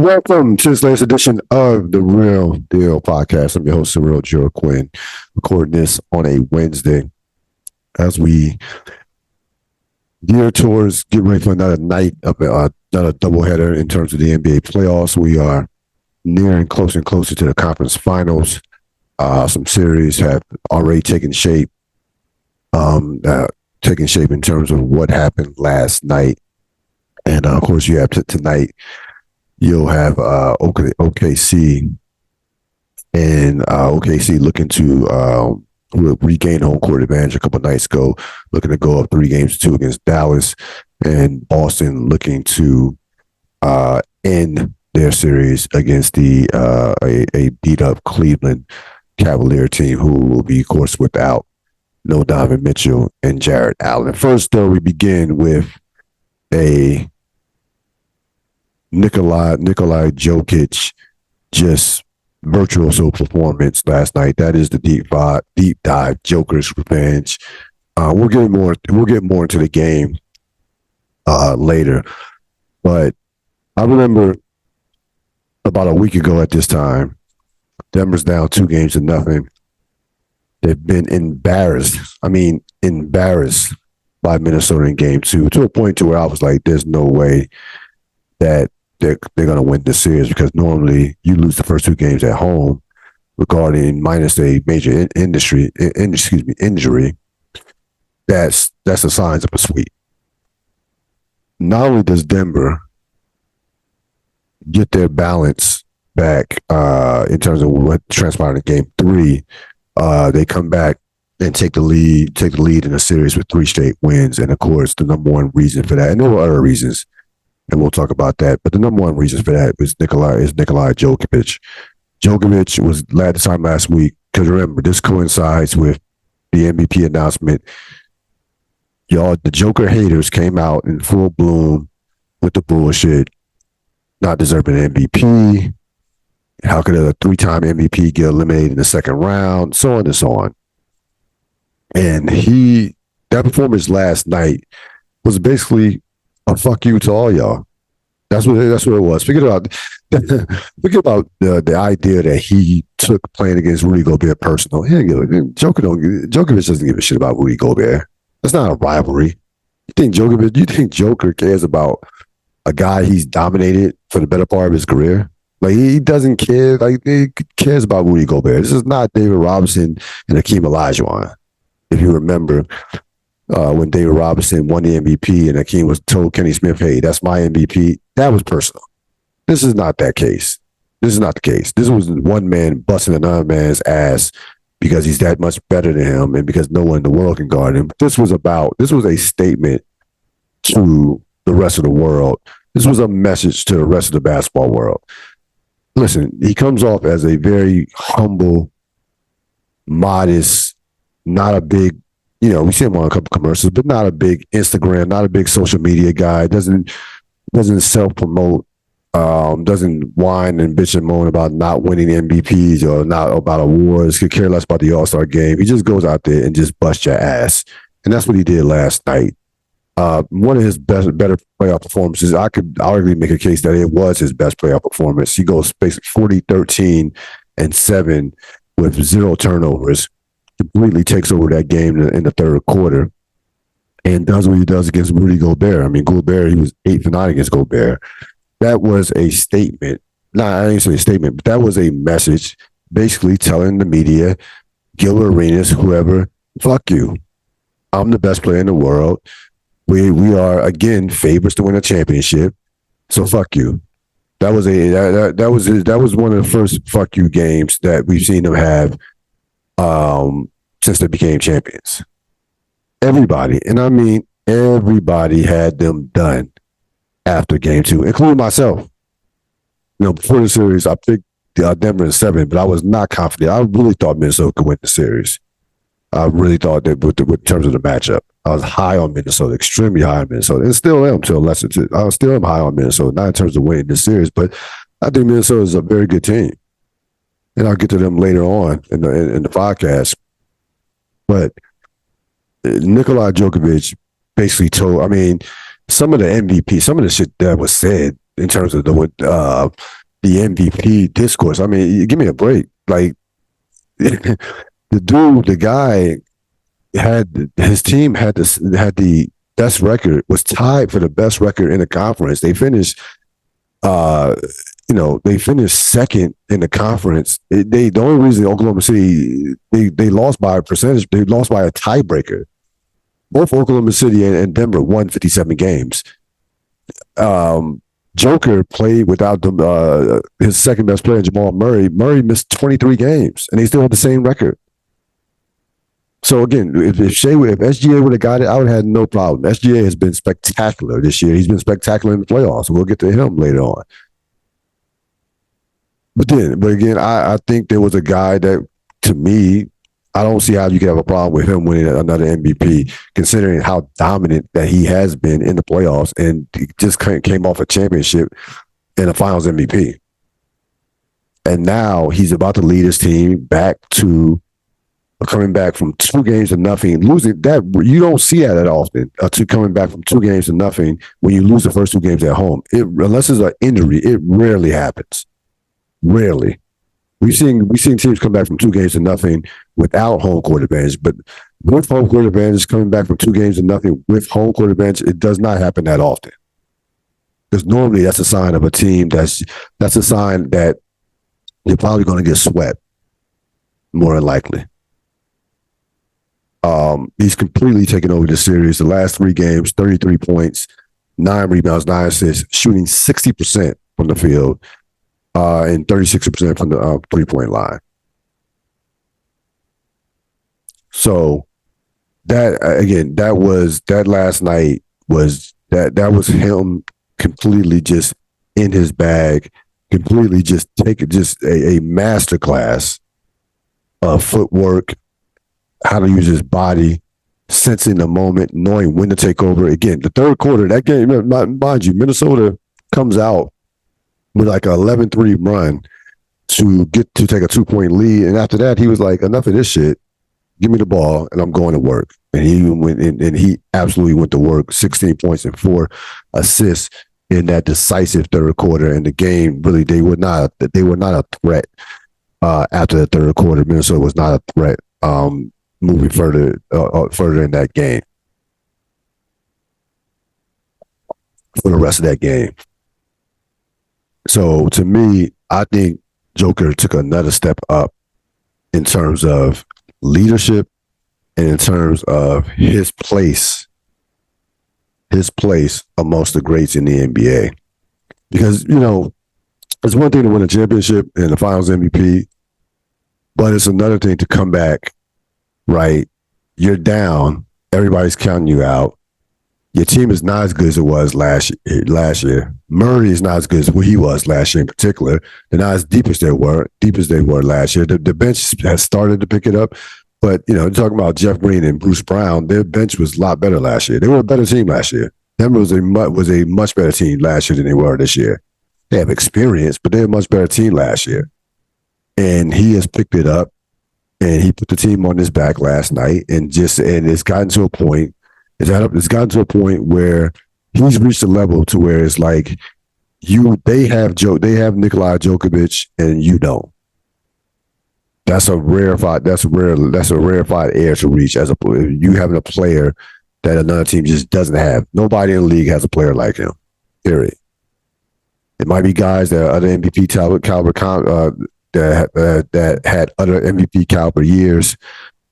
Welcome to this latest edition of the Real Deal Podcast. I'm your host, Cyril Joe Quinn, recording this on a Wednesday as we gear towards getting ready for another night of another doubleheader in terms of the NBA playoffs. We are nearing closer and closer to the conference finals. Some series have already taken shape, in terms of what happened last night. And of course, you have tonight. You'll have OKC and OKC looking to regain home court advantage a couple nights ago, looking to go up 3-2 against Dallas, and Boston looking to end their series against a beat up Cleveland Cavalier team who will be, of course, without no Donovan Mitchell and Jarrett Allen. First, though, we begin with a Nikola Jokic just virtuoso performance last night. That is the deep dive Joker's revenge. We'll get more into the game later, but I remember about a week ago at this time, Denver's down 2-0. They've been embarrassed. Embarrassed by Minnesota in game 2 to a point to where I was like, "There's no way that they're going to win this series," because normally you lose the first 2 games at home, regarding minus a major injury. That's the signs of a sweep. Not only does Denver get their balance back in terms of what transpired in game 3, they come back and take the lead in a series with 3 straight wins. And of course, the number one reason for that, and there were other reasons, and we'll talk about that, but the number one reason for that is Nikola Jokic. Jokic was led the time last week, because remember, this coincides with the MVP announcement. Y'all, the Joker haters came out in full bloom with the bullshit, not deserving an MVP. How could a 3-time MVP get eliminated in the second round? So on and so on. And that performance last night was basically a fuck you to all y'all. That's what it was. Forget about the idea that he took playing against Rudy Gobert personal. Djokovic doesn't give a shit about Rudy Gobert. That's not a rivalry. You think Joker cares about a guy he's dominated for the better part of his career? Like, he doesn't care. Like, he cares about Rudy Gobert. This is not David Robinson and Hakeem Olajuwon. If you remember, when David Robinson won the MVP and Hakeem was told Kenny Smith, "Hey, that's my MVP," that was personal. This is not that case. This is not the case. This was one man busting another man's ass because he's that much better than him and because no one in the world can guard him. This was a statement to the rest of the world. This was a message to the rest of the basketball world. Listen, he comes off as a very humble, modest, not a big, we see him on a couple commercials, but not a big Instagram, not a big social media guy. Doesn't self-promote, doesn't whine and bitch and moan about not winning MVPs or not about awards. Could care less about the All-Star game. He just goes out there and just busts your ass. And that's what he did last night. One of his better playoff performances, I could arguably make a case that it was his best playoff performance. He goes basically 40, 13, and 7 with 0 turnovers. Completely takes over that game in the third quarter and does what he does against Rudy Gobert. Gobert, he was 8 for 9 against Gobert. That was a statement. I didn't say a statement, but that was a message basically telling the media, Gilbert Arenas, whoever, fuck you. I'm the best player in the world. We are, again, favorites to win a championship. So fuck you. That was one of the first fuck you games that we've seen them have since they became champions. Everybody, and I mean everybody, had them done after game 2, including myself. Before the series, I picked Denver in 7, but I was not confident. I really thought Minnesota could win the series. I really thought that with terms of the matchup, I was high on Minnesota, extremely high on Minnesota, and still am to a lesser. I still am high on Minnesota, not in terms of winning the series, but I think Minnesota is a very good team, and I'll get to them later on in the podcast. But Nikola Jokic basically told, some of the MVP, some of the shit that was said in terms of the MVP discourse. I mean, give me a break. Like the guy had his team had the best record, was tied for the best record in the conference. They finished uh they finished second in the conference. The only reason Oklahoma City they lost by a percentage, they lost by a tiebreaker. Both Oklahoma City and Denver won 57 games. Joker played without his second best player, Jamal Murray. Murray missed 23 games, and they still had the same record. So again, if SGA would have got it, I would have had no problem. SGA has been spectacular this year. He's been spectacular in the playoffs. We'll get to him later on. But again, I think there was a guy that, to me, I don't see how you could have a problem with him winning another MVP, considering how dominant that he has been in the playoffs, and he just came off a championship and a Finals MVP. And now he's about to lead his team back to coming back from 2-0, losing that. You don't see that often. To coming back from 2-0 when you lose the first 2 games at home, unless it's an injury, it rarely happens. Rarely. We've seen teams come back from 2-0 without home court advantage, but with home court advantage, coming back from 2-0 with home court advantage, it does not happen that often. Because normally that's a sign of a team that's a sign that they're probably going to get swept, more than likely. He's completely taken over the series. The last 3 games, 33 points, 9 rebounds, 9 assists, shooting 60% from the field, and 36% from the 3-point line. So that last night was him completely just in his bag, completely just a masterclass of footwork, how to use his body, sensing the moment, knowing when to take over. Again, the third quarter, that game, mind you, Minnesota comes out with like an 11-3 run to take a 2-point lead. And after that, he was like, enough of this shit. Give me the ball and I'm going to work. And he went and he absolutely went to work. 16 points and 4 assists in that decisive third quarter. And the game, really, they were not a threat after the third quarter. Minnesota was not a threat moving further in that game for the rest of that game. So to me, I think Joker took another step up in terms of leadership and in terms of his place amongst the greats in the NBA. Because, it's one thing to win a championship and the Finals MVP, but it's another thing to come back, right? You're down. Everybody's counting you out. Your team is not as good as it was last year. Murray is not as good as he was last year in particular. They're not as deep as they were last year. The bench has started to pick it up. But, you're talking about Jeff Green and Bruce Brown. Their bench was a lot better last year. They were a better team last year. Denver was a much better team last year than they were this year. They have experience, but they're a much better team last year. And he has picked it up, and he put the team on his back last night, and it's gotten to a point. It's gotten to a point where he's reached a level to where it's like they have Nikola Jokic and you don't. That's a rarefied air to reach as you having a player that another team just doesn't have. Nobody in the league has a player like him. Period. It might be guys that are other MVP caliber that had other MVP caliber years,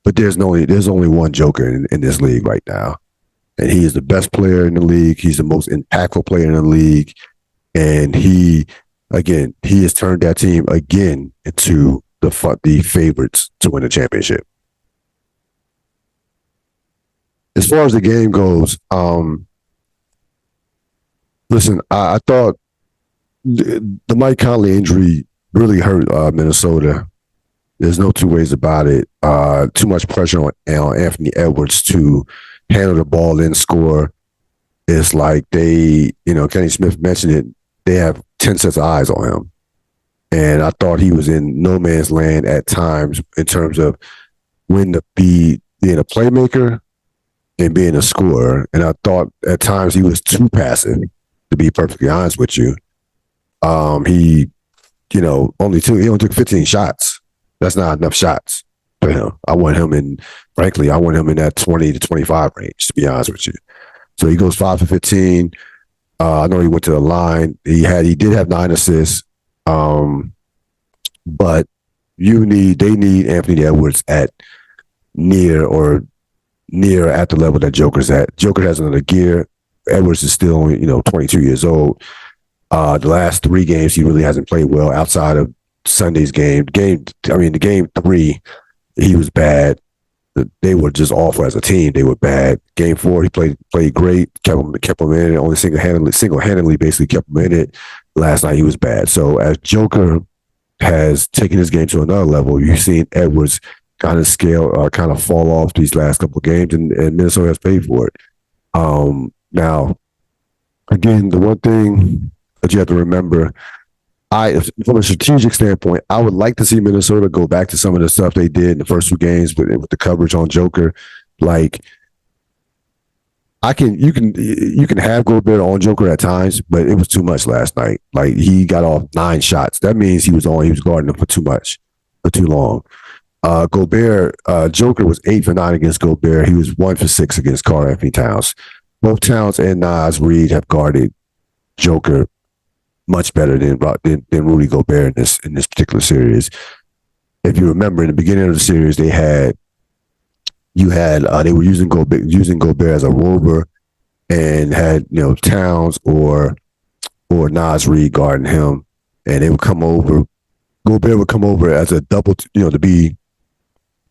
but there's only one Joker in this league right now. And he is the best player in the league. He's the most impactful player in the league. And he has turned that team again into the favorites to win the championship. As far as the game goes, listen, I thought the Mike Conley injury really hurt Minnesota. There's no two ways about it. Too much pressure on Anthony Edwards to handle the ball and score. It's like Kenny Smith mentioned it, they have 10 sets of eyes on him. And I thought he was in no man's land at times in terms of when to be being a playmaker and being a scorer. And I thought at times he was too passive, to be perfectly honest with you. He, he only took 15 shots. That's not enough shots for him. Frankly, I want him in that 20 to 25 range, to be honest with you. So he goes 5 for 15. I know he went to the line. He did have 9 assists. But they need Anthony Edwards at near at the level that Joker's at. Joker has another gear. Edwards is still only, 22 years old. The last 3 games, he really hasn't played well outside of Sunday's game. The game 3, he was bad. They were just awful as a team. They were bad. Game 4, he played great. Kept him in it. Only single-handedly basically kept him in it. Last night he was bad. So as Joker has taken his game to another level, you've seen Edwards kind of fall off these last couple of games, and Minnesota has paid for it. Now, again, the one thing that you have to remember, from a strategic standpoint, I would like to see Minnesota go back to some of the stuff they did in the first 2 games with the coverage on Joker. Like, you can have Gobert on Joker at times, but it was too much last night. Like, he got off 9 shots. That means he was guarding them for too long. Joker was 8 for 9 against Gobert. He was 1 for 6 against Karl-Anthony Towns. Both Towns and Naz Reid have guarded Joker much better than Rudy Gobert in this particular series. If you remember, in the beginning of the series, they were using Gobert as a rover, and had Towns or Naz Reid guarding him, and they would come over. Gobert would come over as a double, to be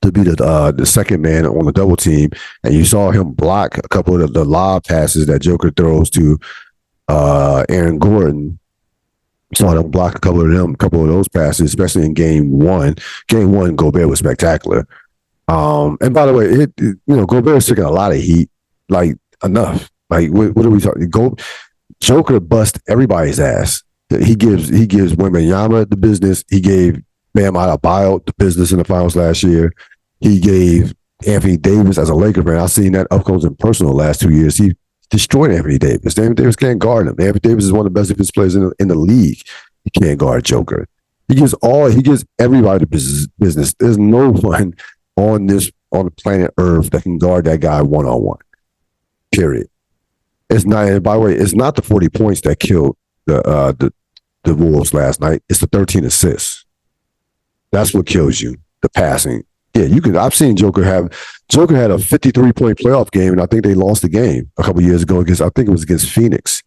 the second man on the double team, and you saw him block a couple of the lob passes that Joker throws to Aaron Gordon. Saw them block a couple of those passes, especially in game 1. Game 1, Gobert was spectacular. And by the way, Gobert's taking a lot of heat, like enough. Like, what are we talking? Joker bust everybody's ass. He gives Wembanyama the business. He gave Bam Adebayo the business in the finals last year. He gave Anthony Davis, as a Laker fan, I've seen that up close and personal the last 2 years. He destroyed Anthony Davis. Anthony Davis can't guard him. Anthony Davis is one of the best defensive players in the league. He can't guard Joker. He gives everybody the business. There's no one on the planet Earth that can guard that guy one-on-one. Period. It's not. And by the way, it's not the 40 points that killed the Wolves last night. It's the 13 assists. That's what kills you. The passing. Yeah, I've seen Joker had a 53-point playoff game, and I think they lost the game a couple years ago against Phoenix.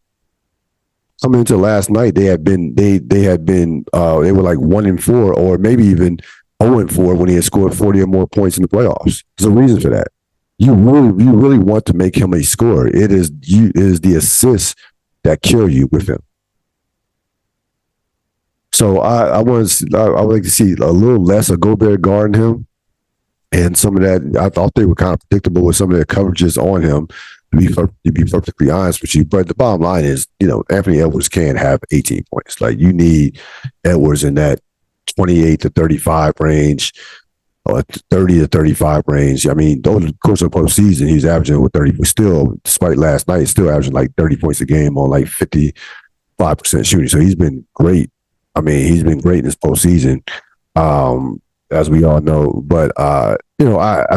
Coming into last night, they were like 1-4, or maybe even 0-4 when he had scored 40 or more points in the playoffs. There's a reason for that. You really want to make him a scorer. It is the assists that kill you with him. So I would like to see a little less of Gobert guarding him, and some of that. I thought they were kind of predictable with some of their coverages on him. To be perfectly honest with you, but the bottom line is, Anthony Edwards can't have 18 points. Like, you need Edwards in that 28 to 35 range, or 30 to 35 range. I mean, over the course of the postseason, he's averaging with 30. Still, despite last night, he's still averaging like 30 points a game on like 55% shooting. So he's been great. I mean, he's been great in this postseason, as we all know. But I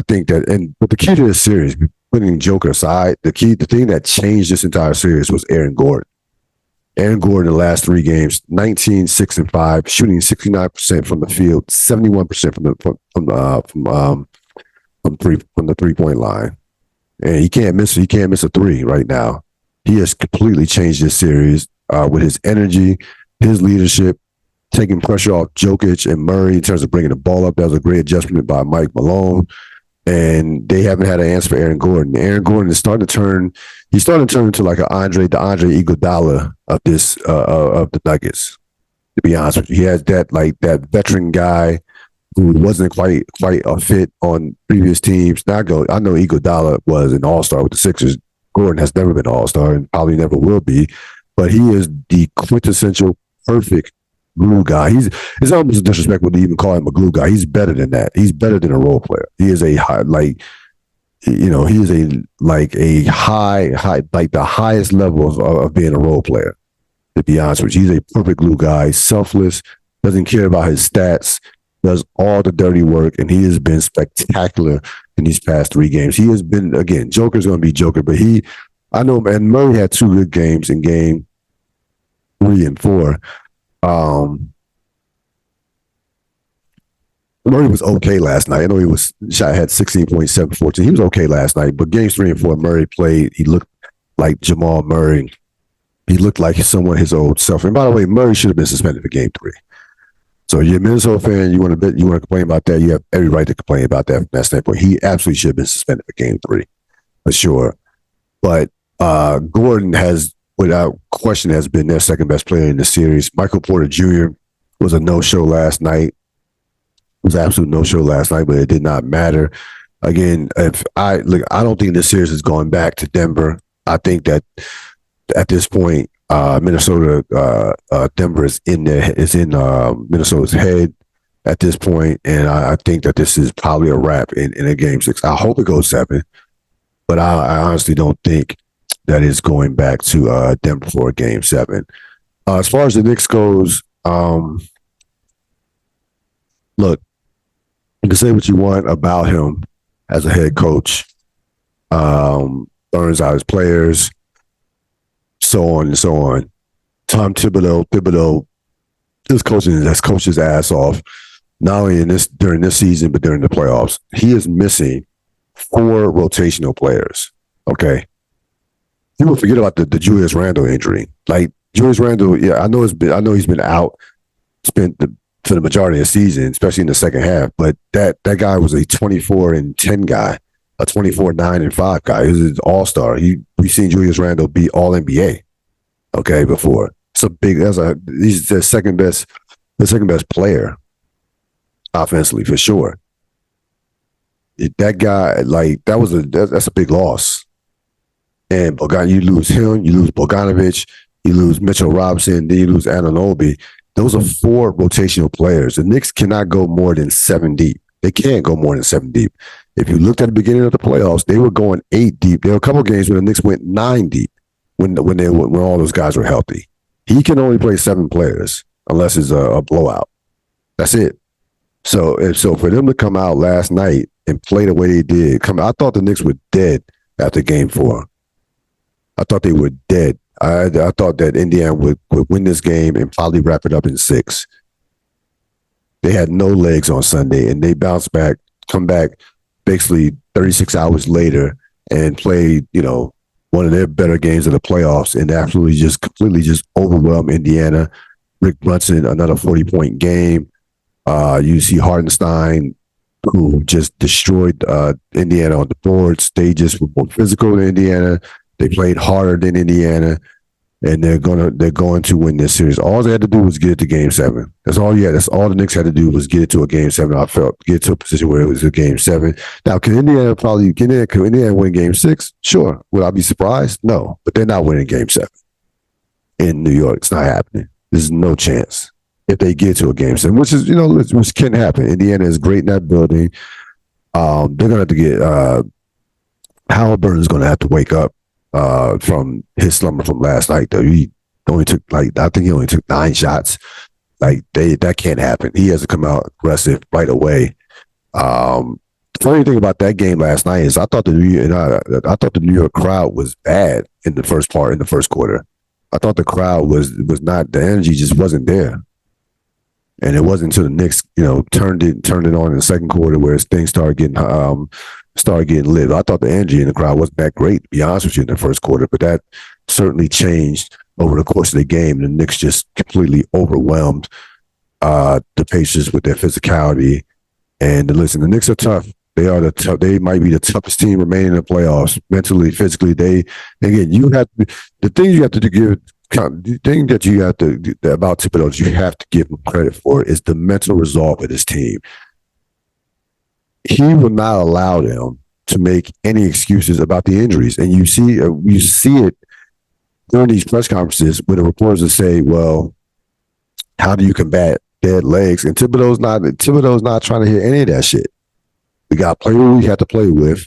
think that, but the key to this series, putting Joker aside, the thing that changed this entire series was Aaron Gordon. Aaron Gordon in the last 3 games, 19, 6, and 5, shooting 69% from the field, 71% from the 3-point line, and he can't miss a 3 right now. He has completely changed this series with his energy, his leadership, taking pressure off Jokic and Murray in terms of bringing the ball up. That was a great adjustment by Mike Malone. And they haven't had an answer for Aaron Gordon. Aaron Gordon is starting to turn. He's starting to turn into like the Andre Iguodala of the Nuggets. To be honest with you, he has that veteran guy who wasn't quite a fit on previous teams. Now I know Iguodala was an all-star with the Sixers. Gordon has never been an all-star and probably never will be, but he is the quintessential perfect glue guy. It's almost disrespectful to even call him a glue guy. He's better than that. He's better than a role player. He is the highest level of being a role player. to be honest with you. He's a perfect glue guy, selfless, doesn't care about his stats, does all the dirty work, and he has been spectacular in these past 3 games. He has been, again, Joker's going to be Joker, but I know, man, Murray had 2 good games in game 3 and 4. Murray was okay last night. I know he had 16.7, 14. He was okay last night, but games 3 and 4, Murray played. He looked like Jamal Murray. He looked like someone his old self. And by the way, Murray should have been suspended for game 3. So you're a Minnesota fan, you want to complain about that, you have every right to complain about that from that standpoint. He absolutely should have been suspended for game 3, for sure. But Gordon has, without question, has been their second best player in the series. Michael Porter Jr. was a no-show last night. It was an absolute no-show last night, but it did not matter. Again, I don't think this series is going back to Denver. I think that at this point, Minnesota, Denver is in Minnesota's head at this point, and I think that this is probably a wrap in a game 6. I hope it goes 7, but I honestly don't think that it's going back to Denver for a game 7. As far as the Knicks goes, look, you can say what you want about him as a head coach. Burns out his players, so on and so on. Tom Thibodeau has coached his ass off, not only during this season, but during the playoffs. He is missing 4 rotational players. Okay. People forget about the Julius Randle injury. Like Julius Randle, yeah, I know he's been out, for the majority of the season, especially in the second half. But that guy was a 24-10 guy, a 24-9-5 guy. He was an all-star. We've seen Julius Randle be all NBA, okay, before. He's the second best player offensively for sure. That guy, that's a big loss. And you lose him, you lose Bogdanovich, you lose Mitchell Robinson, then you lose Anunoby. Those are 4 rotational players. The Knicks cannot go more than 7 deep. They can't go more than 7 deep. If you looked at the beginning of the playoffs, they were going 8 deep. There were a couple of games where the Knicks went 9 deep when all those guys were healthy. He can only play 7 players unless it's a blowout. That's it. So for them to come out last night and play the way they did, I thought the Knicks were dead after game 4. I thought they were dead. I thought that Indiana would win this game and probably wrap it up in 6. They had no legs on Sunday, and they bounced back, come back basically 36 hours later and played, one of their better games of the playoffs and absolutely completely overwhelmed Indiana. Rick Brunson, another 40-point game. You see Hartenstein, who just destroyed Indiana on the boards. They just were more physical than Indiana. They played harder than Indiana, and they're going to win this series. All they had to do was get it to game 7. That's all you had. That's all the Knicks had to do was get it to a game 7. I felt get it to a position where it was a game 7. Now, can Indiana win game 6? Sure. Would I be surprised? No, but they're not winning game 7 in New York. It's not happening. There's no chance if they get to a game 7, which can happen. Indiana is great in that building. They're gonna have to get Halliburton's gonna have to wake up from his slumber from last night, though. He only took I think he only took 9 shots. That can't happen. He has to come out aggressive right away. The funny thing about that game last night is I thought the New York crowd was bad in the first quarter. I thought the crowd was not, the energy just wasn't there. And it wasn't until the Knicks, turned it on in the second quarter where things started getting lit. I thought the energy in the crowd wasn't that great, to be honest with you, in the first quarter, but that certainly changed over the course of the game. The Knicks just completely overwhelmed the Pacers with their physicality. And listen, the Knicks are tough. They might be the toughest team remaining in the playoffs, mentally, physically. The thing you have to give. The thing that you have to about Thibodeau, you have to give him credit for is the mental resolve of this team. He will not allow them to make any excuses about the injuries, and you see it during these press conferences where the reporters will say, "Well, how do you combat dead legs?" And Thibodeau's not trying to hear any of that shit. We got to play what we have to play with.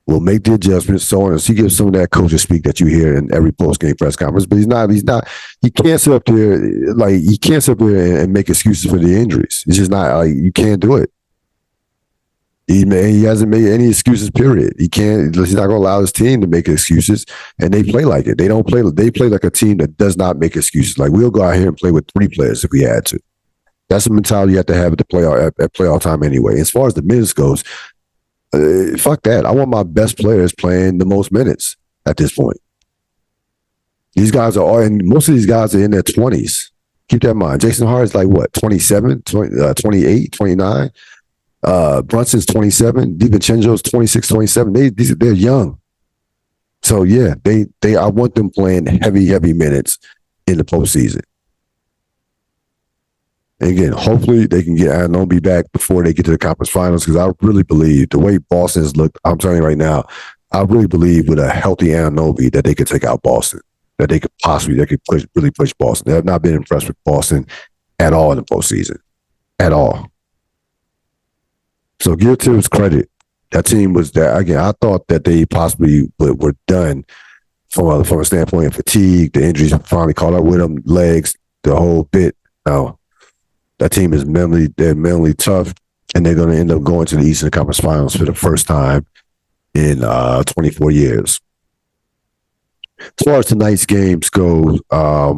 will make the adjustments, so on. So he gives some of that coaching speak that you hear in every post game press conference. But he can't sit up there and make excuses for the injuries. It's just not like you can't do it. He hasn't made any excuses, period. He's not going to allow his team to make excuses, and they play like it. They play like a team that does not make excuses. Like, we'll go out here and play with 3 players if we had to. That's the mentality you have to have at playoff time anyway. As far as the minutes goes, fuck that. I want my best players playing the most minutes at this point. These guys and most of these guys are in their 20s. Keep that in mind. Jason Hart is like, what, 27, 28, 29? Brunson's 27. DiVincenzo's 26, 27. They're young. So, yeah, I want them playing heavy minutes in the postseason. And again, hopefully they can get Anunoby back before they get to the conference finals, because I really believe the way Boston's looked, I'm telling you right now, I really believe with a healthy Anunoby that they could take out Boston, that they could really push Boston. They have not been impressed with Boston at all in the postseason, at all. So give Tibbs credit. That team was there. Again, I thought that they possibly were done from a standpoint of fatigue. The injuries finally caught up with them, legs, the whole bit. No. That team is mentally tough, and they're going to end up going to the Eastern Conference Finals for the first time in 24 years. As far as tonight's games go, I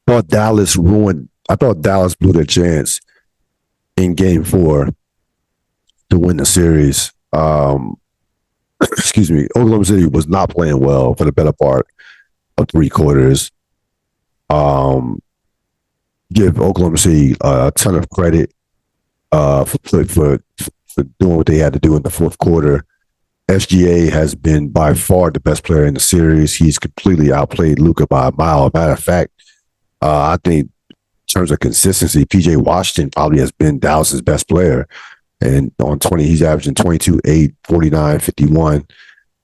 thought Dallas blew their chance in Game 4 to win the series. Excuse me. Oklahoma City was not playing well for the better part of 3 quarters. Give Oklahoma City a ton of credit for doing what they had to do in the 4th quarter. SGA has been by far the best player in the series. He's completely outplayed Luka by a mile. Matter of fact, I think in terms of consistency, PJ Washington probably has been Dallas's best player. And on 20, he's averaging 22, 8, 49, 51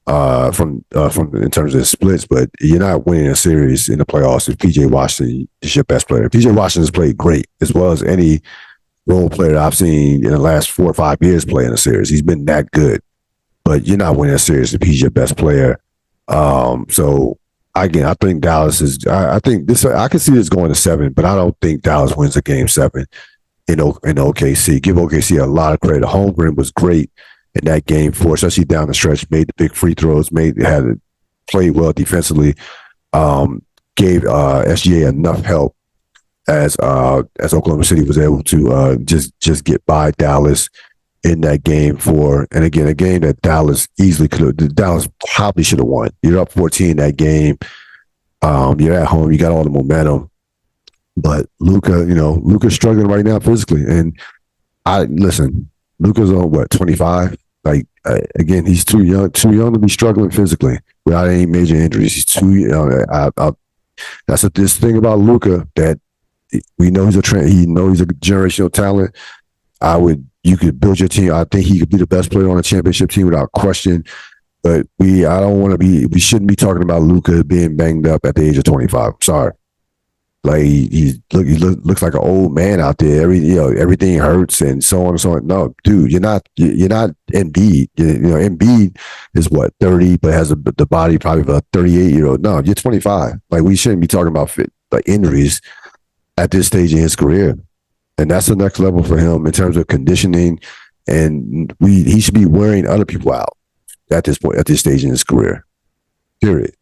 from in terms of the splits. But you're not winning a series in the playoffs if PJ Washington is your best player. PJ Washington has played great, as well as any role player I've seen in the last 4 or 5 years play in a series. He's been that good. But you're not winning a series if he's your best player. So again, I think Dallas is. I think this. I can see this going to 7, but I don't think Dallas wins a Game 7 in OKC. Give OKC a lot of credit. Holmgren was great in that Game 4, especially down the stretch. Made the big free throws. Played well defensively. Gave SGA enough help as Oklahoma City was able to just get by Dallas in that Game 4. And again, a game that Dallas easily could have. Dallas probably should have won. You're up 14 that game. You're at home. You got all the momentum. But Luka's struggling right now physically. And Luka's on what, 25? Like, again, he's too young to be struggling physically without any major injuries. He's too young. That's this thing about Luka, that we know he's a generational talent. You could build your team. I think he could be the best player on a championship team without question. But we shouldn't be talking about Luka being banged up at the age of 25. I'm sorry. Like, he looks like an old man out there. Everything hurts and so on and so on. No, dude, you're not Embiid. Embiid is what, 30, but has the body probably of a 38-year-old. No, you're 25. Like, we shouldn't be talking about injuries at this stage in his career. And that's the next level for him in terms of conditioning. And he should be wearing other people out at this point, at this stage in his career. Period.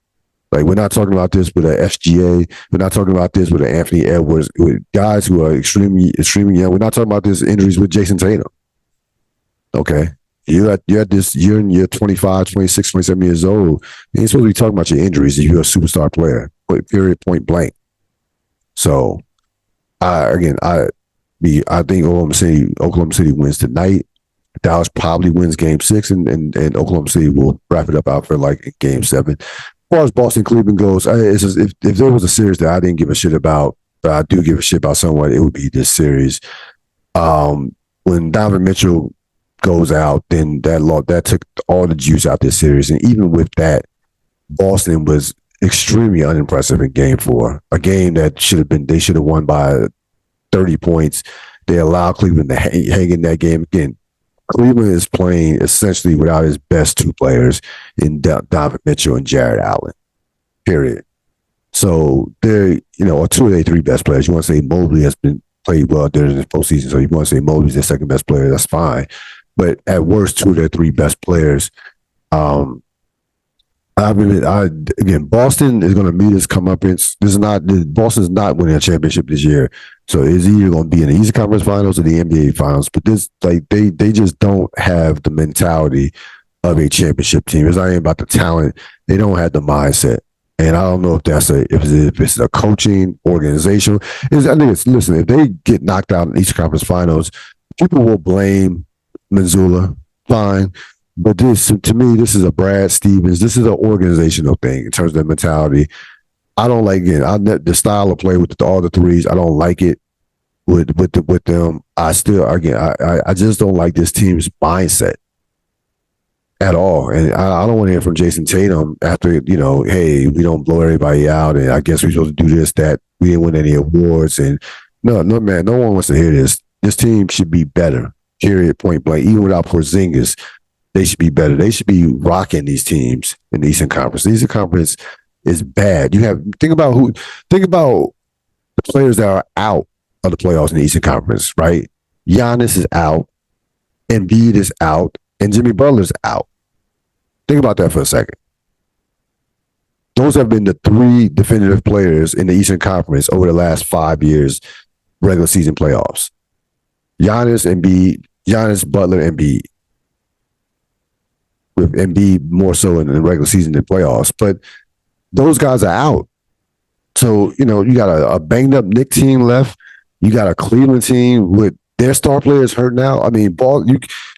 Like, we're not talking about this with an SGA. We're not talking about this with an Anthony Edwards, with guys who are extremely, extremely young. We're not talking about this injuries with Jason Tatum. Okay. You're in your 25, 26, 27 years old. You ain't supposed to be talking about your injuries if you're a superstar player. Period, point blank. So, I think Oklahoma City wins tonight. Dallas probably wins Game 6, and Oklahoma City will wrap it up out for like Game 7. As far as Boston-Cleveland goes, it's just, if there was a series that I didn't give a shit about, but I do give a shit about someone, it would be this series. When Donovan Mitchell goes out, then that took all the juice out this series. And even with that, Boston was extremely unimpressive in Game 4. A game that they should have won by 30 points. They allowed Cleveland to hang in that game. Again, Cleveland is playing essentially without his best two players in Donovan Mitchell and Jared Allen. Period. So they're, or two of their three best players. You want to say Mobley has been played well during this postseason, so you want to say Mobley's their second best player. That's fine. But at worst, two of their three best players. Again, Boston is going to meet his comeuppance. Boston's not winning a championship this year, so it's either going to be in the Eastern Conference Finals or the NBA Finals. But they just don't have the mentality of a championship team. It's not even about the talent; they don't have the mindset. And I don't know if it's a coaching organization. Listen, if they get knocked out in the Eastern Conference Finals, people will blame Mazzulla. Fine. But to me, this is a Brad Stevens. This is an organizational thing in terms of their mentality. I don't like it. The style of play with all the threes. I don't like it with them. I just don't like this team's mindset at all. And I don't want to hear from Jason Tatum after, hey, we don't blow everybody out, and I guess we're supposed to do this, that. We didn't win any awards. And no, man, no one wants to hear this. This team should be better. Period. Point blank. Even without Porzingis, they should be better. They should be rocking these teams in the Eastern Conference. The Eastern Conference is bad. Think about the players that are out of the playoffs in the Eastern Conference, right? Giannis is out, Embiid is out, and Jimmy Butler's out. Think about that for a second. Those have been the three definitive players in the Eastern Conference over the last 5 years, regular season playoffs. Giannis, Butler, Embiid. With Embiid more so in the regular season than playoffs. But those guys are out. So, you got a banged up Knicks team left. You got a Cleveland team with their star players hurt now. I mean,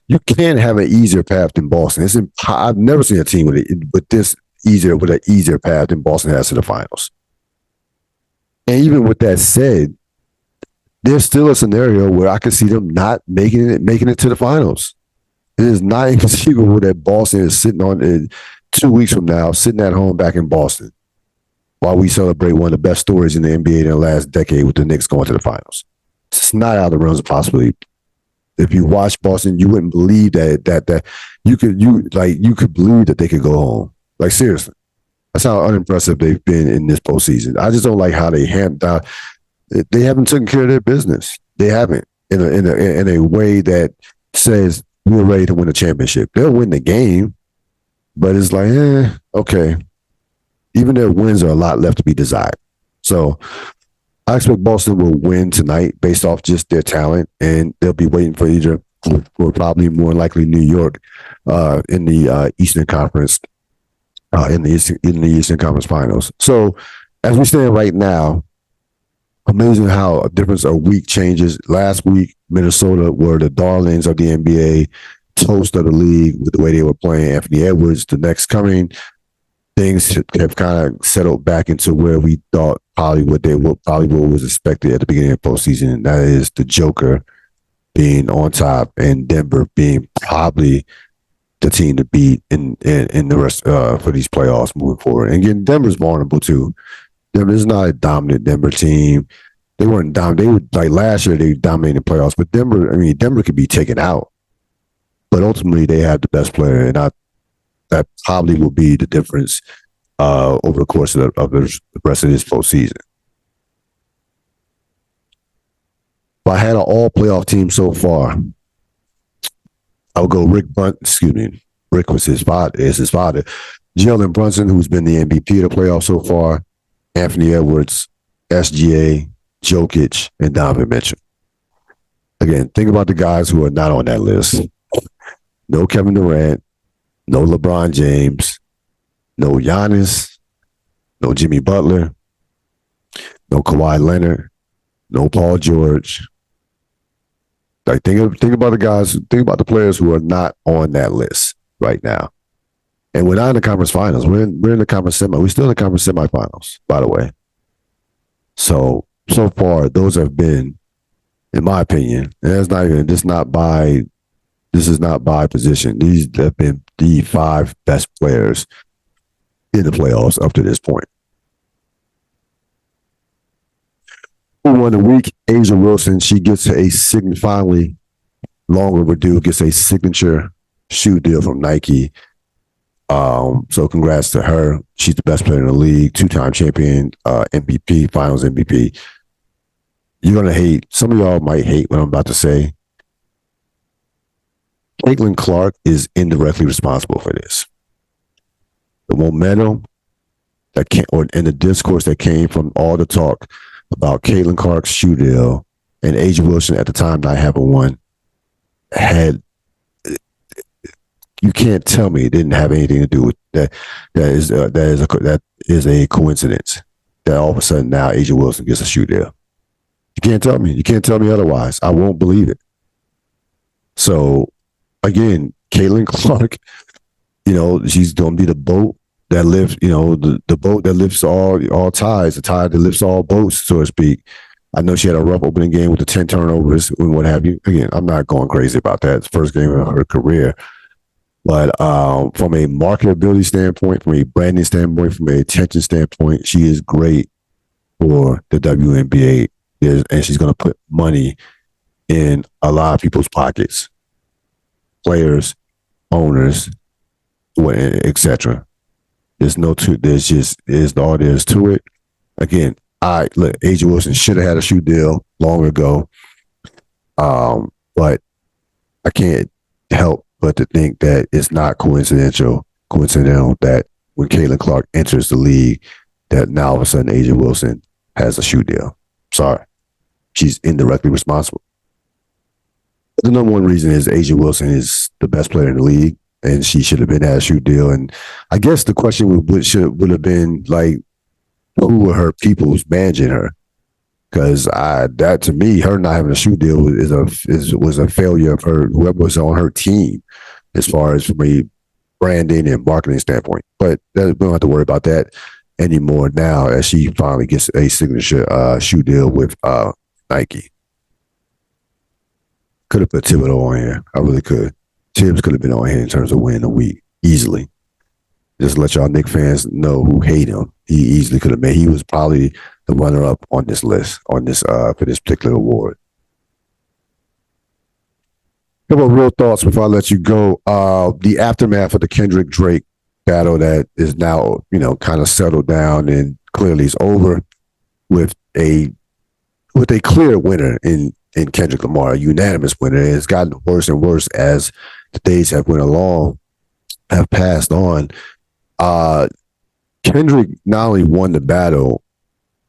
you can't have an easier path than Boston. I've never seen a team with an easier path than Boston has to the finals. And even with that said, there's still a scenario where I could see them not making it to the finals. It is not inconceivable that Boston is sitting on 2 weeks from now, sitting at home back in Boston, while we celebrate one of the best stories in the NBA in the last decade with the Knicks going to the finals. It's not out of the realms of possibility. If you watch Boston, you wouldn't believe that you could believe that they could go home. Like, seriously, that's how unimpressive they've been in this postseason. I just don't like how they haven't taken care of their business. They haven't in a way that says, we're ready to win a championship. They'll win the game, but it's like, okay. Even their wins are a lot left to be desired. So I expect Boston will win tonight based off just their talent, and they'll be waiting for probably more likely New York in the Eastern Conference, in the Eastern Conference Finals. So as we stand right now, amazing how a difference a week changes. Last week, Minnesota were the darlings of the NBA, toast of the league with the way they were playing Anthony Edwards. The next coming, things have kind of settled back into where we thought probably what was expected at the beginning of postseason. And that is the Joker being on top and Denver being probably the team to beat in the rest for these playoffs moving forward. And again, Denver's vulnerable too. Denver's not a dominant Denver team. They weren't dominant. They were like last year. They dominated playoffs, but Denver could be taken out. But ultimately, they have the best player, and that probably will be the difference over the course of the rest of this postseason. If I had an all-playoff team so far, I would go Rick was his father. Jalen Brunson, who's been the MVP of the playoffs so far, Anthony Edwards, SGA, Jokic, and Donovan Mitchell. Again, think about the guys who are not on that list. No Kevin Durant, no LeBron James, no Giannis, no Jimmy Butler, no Kawhi Leonard, no Paul George. Like think about the players who are not on that list right now. And we're not in the conference finals. We're in the conference we're still in the conference semifinals, by the way. So far, those have been, in my opinion, and this is not by position. These have been the 5 best players in the playoffs up to this point. Who won the week? Asia Wilson. She gets finally long overdue, gets a signature shoe deal from Nike. So congrats to her. She's the best player in the league, 2-time champion, MVP, Finals MVP. You're gonna hate. Some of y'all might hate what I'm about to say. Caitlin Clark is indirectly responsible for this. The momentum that came, or in the discourse that came from all the talk about Caitlin Clark's shoe deal and A'ja Wilson at the time not having one, had, you can't tell me it didn't have anything to do with that. That is a coincidence that all of a sudden now A'ja Wilson gets a shoe deal. You can't tell me. You can't tell me otherwise. I won't believe it. So again, Caitlin Clark, she's gonna be the boat that lifts, the boat that lifts all tides, the tide that lifts all boats, so to speak. I know she had a rough opening game with the 10 turnovers and what have you. Again, I'm not going crazy about that. It's the first game of her career. But from a marketability standpoint, from a branding standpoint, from an attention standpoint, she is great for the WNBA. And she's going to put money in a lot of people's pockets, players, owners, etc. There's all there is to it. Again, A'ja Wilson should have had a shoe deal long ago. But I can't help but to think that it's not coincidental that when Caitlin Clark enters the league, that now all of a sudden A'ja Wilson has a shoe deal. Sorry. She's indirectly responsible. The number one reason is A'ja Wilson is the best player in the league, and she should have been at a shoe deal. And I guess the question would have been like, who were her people who's managing her? Because that to me, her not having a shoe deal was a failure of her, whoever was on her team, as far as from a branding and marketing standpoint. But we don't have to worry about that anymore now, as she finally gets a signature shoe deal with Nike. Could have put Thibodeau on here. I really could. Tibbs could have been on here in terms of winning the week easily. Just let y'all Knicks fans know who hate him. He easily could have made. He was probably the runner-up on this list, for this particular award. A couple of real thoughts before I let you go. The aftermath of the Kendrick Drake battle that is now, kind of settled down and clearly is over with a clear winner in Kendrick Lamar, a unanimous winner. It's gotten worse and worse as the days have passed on. Kendrick not only won the battle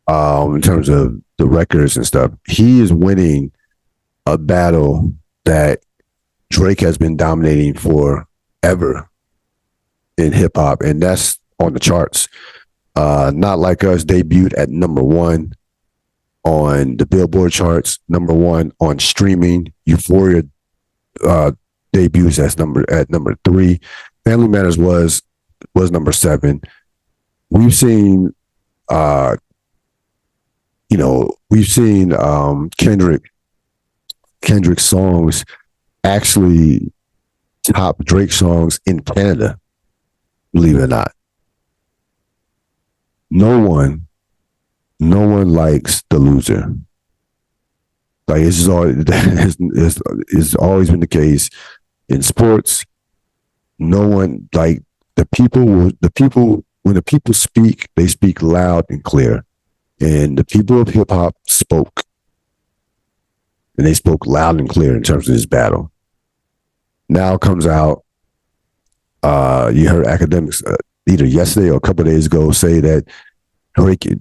in terms of the records and stuff, he is winning a battle that Drake has been dominating forever in hip hop, and that's on the charts. Not Like Us debuted at number 1 on the Billboard charts, number 1 on streaming. Euphoria debuts at number 3. Family Matters was number 7. We've seen Kendrick's songs actually top Drake songs in Canada, believe it or not. No one likes The Loser. Like, it's always been the case in sports. No one, like, when the people speak, they speak loud and clear. And the people of hip hop spoke. And they spoke loud and clear in terms of this battle. Now comes out, you heard academics either yesterday or a couple of days ago say that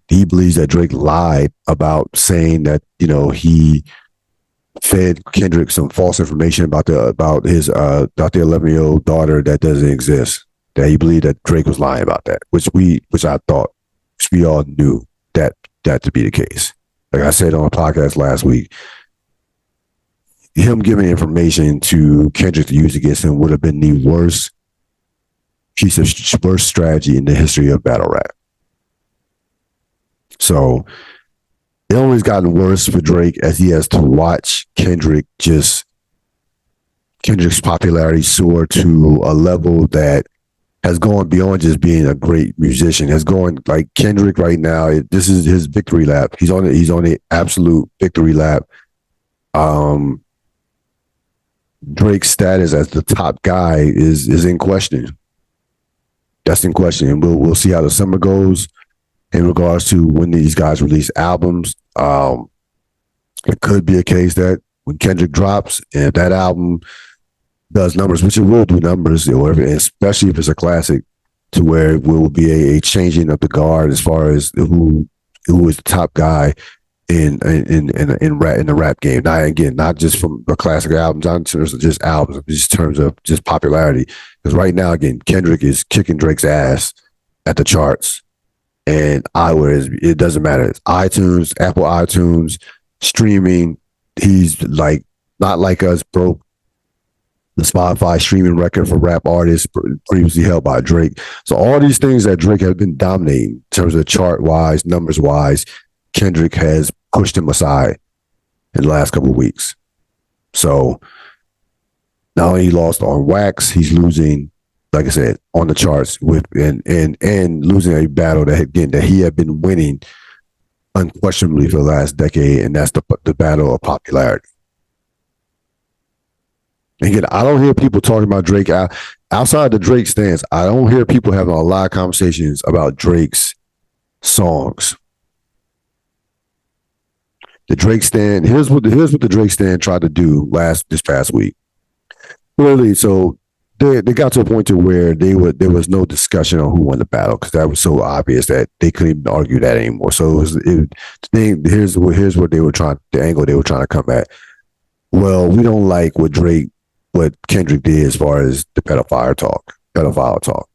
he believes that Drake lied about saying that, he fed Kendrick some false information about the 11-year-old daughter that doesn't exist. That he believed that Drake was lying about that, which we all knew that to be the case. Like I said on a podcast last week, him giving information to Kendrick to use against him would have been the worst strategy in the history of battle rap. So it always gotten worse for Drake as he has to watch Kendrick's popularity soar to a level that has gone beyond just being a great musician. Has gone, like, Kendrick right now, this is his victory lap. He's on the absolute victory lap. Drake's status as the top guy is in question. That's in question, and we'll see how the summer goes in regards to when these guys release albums. It could be a case that when Kendrick drops, and if that album does numbers, which it will do numbers, or especially if it's a classic, to where it will be a changing of the guard as far as who is the top guy in the rap game. Now again, not just from the classic albums, not in terms of just albums, just in terms of just popularity. Because right now, again, Kendrick is kicking Drake's ass at the charts, and it doesn't matter. It's iTunes, Apple iTunes, streaming. He's like not like us broke the Spotify streaming record for rap artists previously held by Drake. So all these things that Drake has been dominating in terms of chart wise, numbers wise, Kendrick has pushed him aside in the last couple of weeks. So not only he lost on Wax, he's losing, like I said, on the charts with and losing a battle that he had been winning unquestionably for the last decade, and that's the battle of popularity. Again, I don't hear people talking about Drake outside the Drake stance. I don't hear people having a lot of conversations about Drake's songs. The Drake stand. Here's what the Drake stand tried to do this past week. Clearly, so they got to a point to where there was no discussion on who won the battle because that was so obvious that they couldn't even argue that anymore. So here's what they were trying, the angle they were trying to come at. Well, we don't like what Kendrick did as far as the pedophile talk.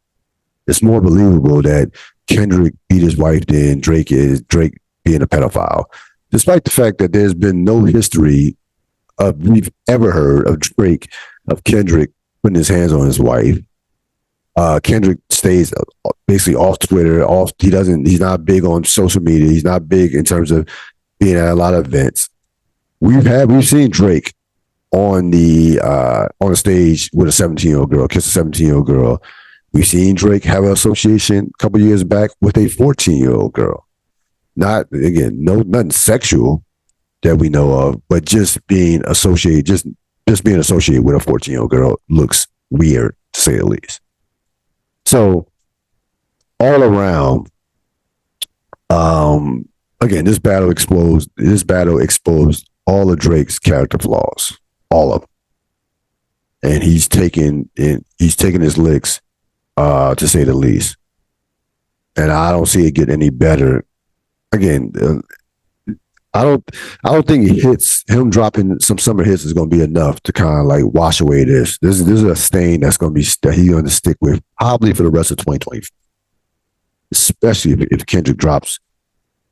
It's more believable that Kendrick beat his wife than Drake being a pedophile, despite the fact that there's been no history we've ever heard of Kendrick putting his hands on his wife. Kendrick stays basically off Twitter. He's not big on social media. He's not big in terms of being at a lot of events. We've seen Drake on the stage with a 17-year-old girl, kiss a 17-year-old girl. We've seen Drake have an association a couple years back with a 14-year-old girl. Nothing sexual that we know of, but just being associated, just being associated with a 14-year-old girl looks weird, to say the least. So all around, again, this battle exposed all of Drake's character flaws, all of them, and he's taking his licks, to say the least. And I don't see it get any better. Again, I don't think him dropping some summer hits is going to be enough to kind of like wash away this. This is a stain that he's going to stick with probably for the rest of 2020, especially if Kendrick drops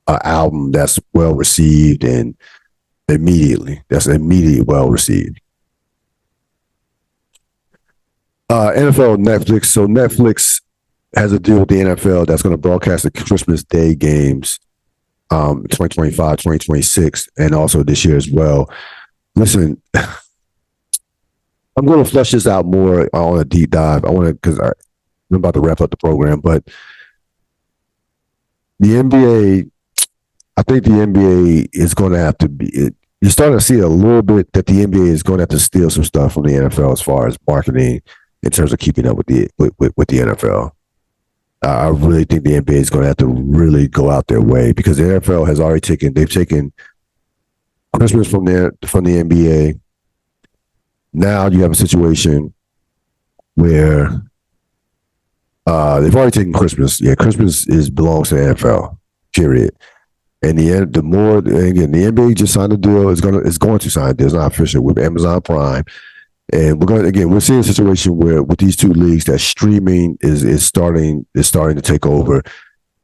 an album that's well received and immediately well received. NFL Netflix. So Netflix has a deal with the NFL that's going to broadcast the Christmas Day games, 2025, 2026, and also this year as well. Listen, I'm going to flesh this out more on a deep dive. Because I'm about to wrap up the program, but the NBA, I think the NBA is going to have to be. You're starting to see a little bit that the NBA is going to have to steal some stuff from the NFL as far as marketing in terms of keeping up with the NFL. I really think the NBA is going to have to really go out their way because the NFL has already taken Christmas from the NBA. Now you have a situation where they've already taken Christmas. Yeah, Christmas belongs to the NFL. Period. And the NBA just signed a deal. It's going to sign a deal. It's not official with Amazon Prime. And we're seeing a situation where with these two leagues that streaming is starting to take over.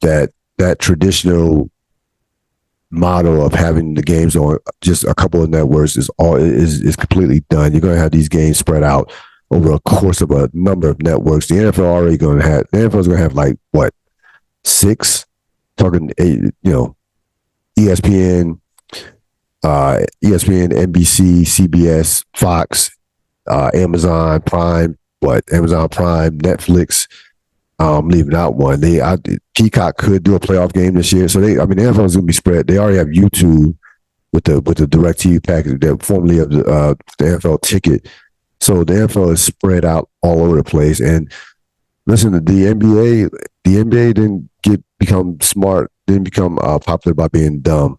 That traditional model of having the games on just a couple of networks is completely done. You're going to have these games spread out over a course of a number of networks. The NFL is going to have like what 6? Talking 8, ESPN, NBC, CBS, Fox, Amazon Prime, Netflix. Leaving out one. Peacock could do a playoff game this year, so the NFL is going to be spread. They already have YouTube with the DirecTV package that formerly of the NFL ticket So the NFL is spread out all over the place. And listen, the NBA didn't become smart, didn't become popular by being dumb.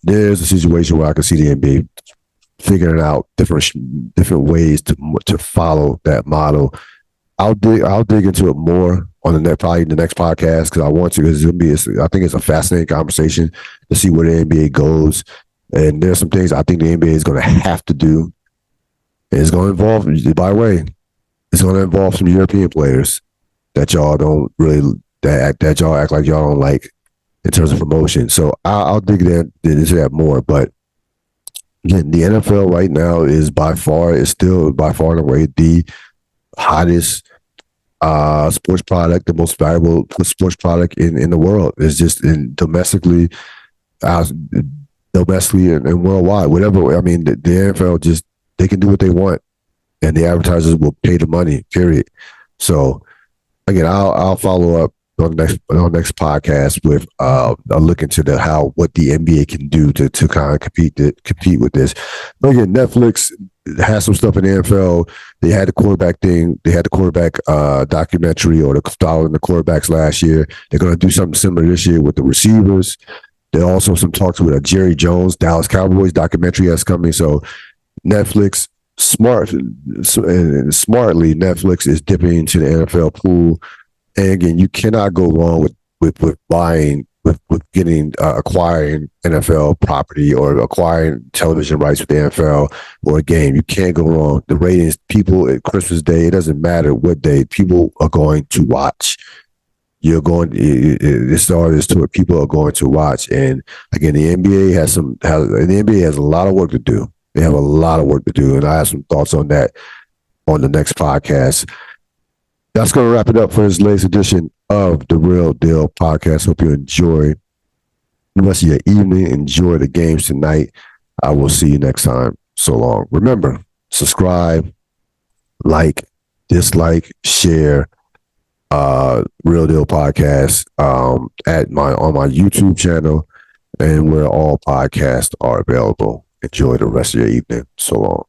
There's a situation where I can see the NBA figuring out different ways to follow that model. I'll dig into it more on probably the next podcast because I want to, because I think it's a fascinating conversation to see where the NBA goes. And there's some things I think the NBA is going to have to do. And it's going to involve, by the way, it's going to involve some European players that y'all don't really that y'all act like y'all don't like in terms of promotion. So I'll dig into that more. But again, the NFL right now is still by far and away the hottest sports product, the most valuable sports product in the world. It's just uh, domestically and worldwide. Whatever. I mean, the NFL just they can do what they want, and the advertisers will pay the money. Period. So again, I'll follow up on the next podcast with a look into what the NBA can do to kind of compete with this. But again, Netflix has some stuff in the NFL. They had the quarterback thing. They had the quarterback documentary or following the quarterbacks last year. They're going to do something similar this year with the receivers. There are also some talks with a Jerry Jones Dallas Cowboys documentary that's coming. So Netflix smartly, Netflix is dipping into the NFL pool. And again, you cannot go wrong with buying with acquiring NFL property or acquiring television rights with the NFL or a game. You can't go wrong. The ratings, people at Christmas Day, it doesn't matter what day, people are going to watch. This all is to it. People are going to watch. And again, the NBA has a lot of work to do. They have a lot of work to do. And I have some thoughts on that on the next podcast. That's going to wrap it up for this latest edition of the Real Deal Podcast. Hope you enjoy the rest of your evening. Enjoy the games tonight. I will see you next time. So long. Remember, subscribe, like, dislike, share Real Deal Podcast on my YouTube channel and where all podcasts are available. Enjoy the rest of your evening. So long.